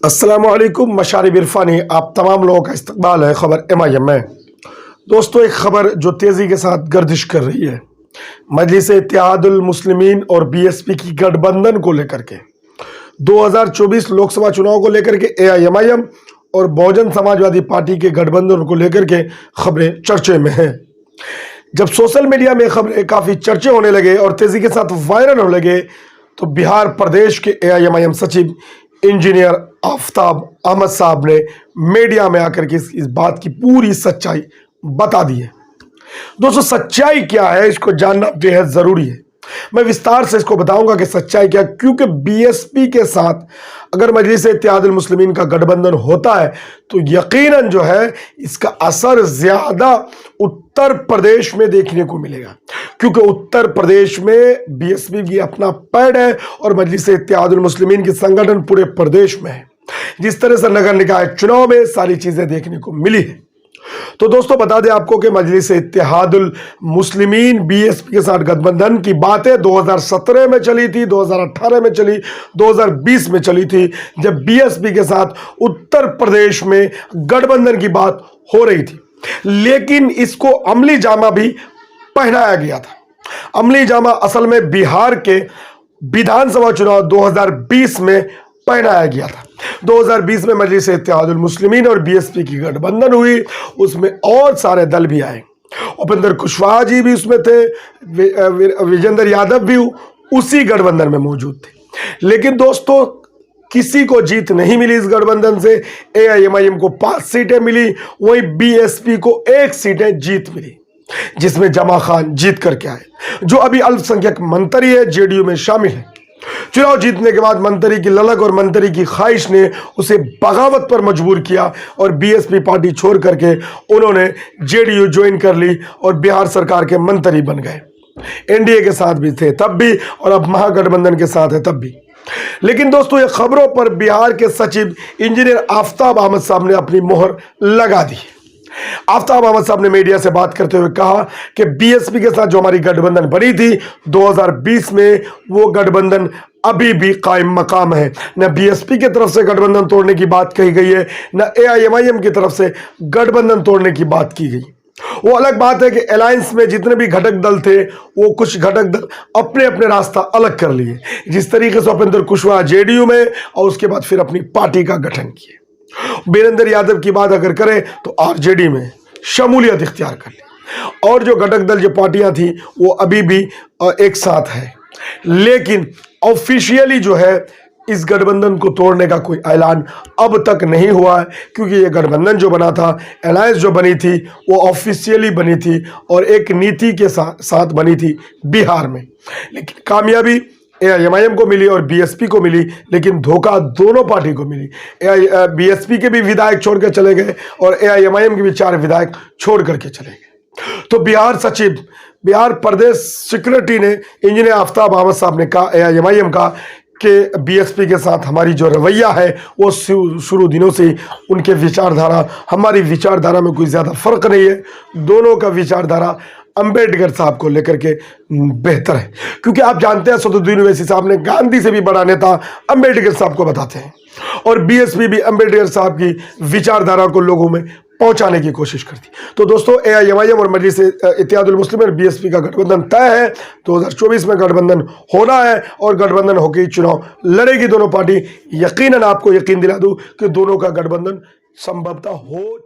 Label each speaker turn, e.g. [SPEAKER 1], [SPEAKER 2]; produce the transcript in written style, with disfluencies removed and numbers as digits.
[SPEAKER 1] अस्सलामुअलैकुम मशारिब इरफानी, आप तमाम लोगों का इस्तकबाल है ख़बर MIM में। दोस्तों, एक ख़बर जो तेज़ी के साथ गर्दिश कर रही है मजलिस इत्तेहादुल मुस्लिमीन और BSP की गठबंधन को लेकर के 2024 लोकसभा चुनाव को लेकर के AIMIM और बहुजन समाजवादी पार्टी के गठबंधन को लेकर के खबरें चर्चे में हैं। जब सोशल मीडिया में खबरें काफ़ी चर्चे होने लगे और तेज़ी के साथ वायरल होने लगे तो बिहार प्रदेश के AIMIM सचिव इंजीनियर आफ्ताब अहमद साहब ने मीडिया में आकर के इस बात की पूरी सच्चाई बता दी है। दोस्तों, सच्चाई क्या है इसको जानना बेहद जरूरी है। मैं विस्तार से इसको बताऊंगा कि सच्चाई क्या, क्योंकि BSP के साथ अगर मजलिस इत्तेहादुल मुस्लिमीन का गठबंधन होता है तो यकीनन जो है इसका असर ज्यादा उत्तर प्रदेश में देखने को मिलेगा, क्योंकि उत्तर प्रदेश में BSP की अपना पैड है और मजलिस इत्तेहादुल मुस्लिमीन की संगठन पूरे प्रदेश में है। जिस तरह से नगर निकाय चुनाव में सारी चीजें देखने को मिली है। तो दोस्तों, बता दें आपको कि मजलिस इत्तेहादुल मुस्लिमीन BSP के साथ गठबंधन की बातें 2017 में चली थी, 2018 में चली, 2020 में चली थी, जब BSP के साथ उत्तर प्रदेश में गठबंधन की बात हो रही थी। लेकिन इसको अमली जामा भी पहनाया गया था। अमली जामा असल में बिहार के विधानसभा चुनाव 2020 में पहनाया गया था। 2020 में मजलिस इत्तेहादुल मुस्लिमीन और BSP की गठबंधन हुई, उसमें और सारे दल भी आए। उपेंद्र कुशवाहा जी भी उसमें थे, विजेंद्र यादव भी उसी गठबंधन में मौजूद थे। लेकिन दोस्तों, किसी को जीत नहीं मिली इस गठबंधन से। AIMIM को 5 सीटें मिली, वहीं BSP को 1 सीटें जीत मिली, जिसमें जमा खान जीत करके आए, जो अभी अल्पसंख्यक मंत्री है, JDU में शामिल है। चुनाव जीतने के बाद मंत्री की ललक और मंत्री की ख्वाहिश ने उसे बगावत पर मजबूर किया और BSP पार्टी छोड़ करके उन्होंने JDU ज्वाइन कर ली और बिहार सरकार के मंत्री बन गए। NDA के साथ भी थे तब भी और अब महागठबंधन के साथ है तब भी। लेकिन दोस्तों, ये खबरों पर बिहार के सचिव इंजीनियर आफ्ताब अहमद साहब ने अपनी मोहर लगा दी। आफ्ताब अहमद साहब ने मीडिया से बात करते हुए कहा कि BSP के साथ जो हमारी गठबंधन बनी थी 2020 में, वो गठबंधन अभी भी कायम मकाम है। न BSP की तरफ से गठबंधन तोड़ने की बात कही गई है, न AIMIM की तरफ से गठबंधन तोड़ने की बात की गई। वो अलग बात है कि अलायंस में जितने भी घटक दल थे, वो कुछ घटक दल अपने अपने रास्ता अलग कर लिए, जिस तरीके से उपेंद्र कुशवाहा JDU में और उसके बाद फिर अपनी पार्टी का गठन किए। वीरेंद्र यादव की बात अगर करें तो RJD में शमूलियत इख्तियार कर ली, और जो घटक दल जो पार्टियां थी वो अभी भी एक साथ है। लेकिन ऑफिशियली जो है इस गठबंधन को तोड़ने का कोई ऐलान अब तक नहीं हुआ है, क्योंकि ये गठबंधन जो बना था, अलायंस जो बनी थी, वो ऑफिशियली बनी थी और एक नीति के साथ बनी थी बिहार में। लेकिन कामयाबी AIMIM को मिली और BSP को मिली, लेकिन धोखा दोनों पार्टी को मिली। BSP के भी विधायक छोड़ कर चले गए और AIMIM के भी 4 विधायक छोड़ करके चले गए। तो बिहार सचिव, बिहार प्रदेश सेक्रेटरी ने इंजीनियर आफ्ताब अहमद साहब ने कहा AIMIM का कि BSP के साथ हमारी जो रवैया है वो शुरू दिनों से उनके विचारधारा, हमारी विचारधारा में कोई ज़्यादा फर्क नहीं है। दोनों का विचारधारा अंबेडकर साहब को लेकर के बेहतर है, क्योंकि आप जानते हैं सदुद्दीन ओवैसी साहब ने गांधी से भी बड़ा नेता अंबेडकर साहब को बताते हैं, और BSP भी अंबेडकर साहब की विचारधारा को लोगों में पहुंचाने की कोशिश करती। तो दोस्तों, AIMIM और मजलिस इत्तेहादुल मुस्लिमीन और BSP का गठबंधन तय है। 2024 में गठबंधन होना है और गठबंधन होकर चुनाव लड़ेगी दोनों पार्टी। यकीनन आपको यकीन दिला दूं कि दोनों का गठबंधन संभवतः हो